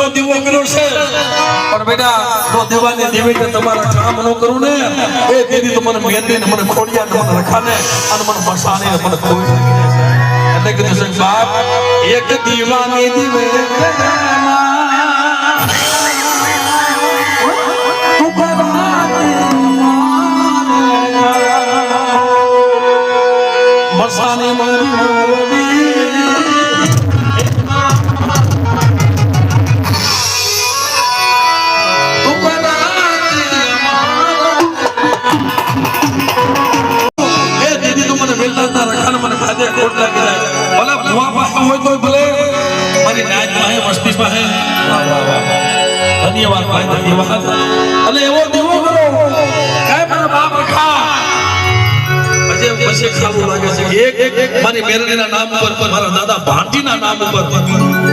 નો દીવો કર્યો છે પણ બેટા તો દેવાની દેવી કે તમારા કામ નો કરું ને એ દીદી તો મને મેંદી ને મને ખોડિયા ને મને રખાને અને મને મસાને ને મને કોઈ એટલે કે દર્શક બાપ એક દીવાની દીવે મસાને ધન્યવાદ ભાઈ ધન્યવાદ અને એવો દીવો કરો કાય મારા બાપ રખા પછી ખાવું લાગે છે એક મારી મેરડીના નામ ઉપર મારા દાદા ભાંટીના નામ ઉપર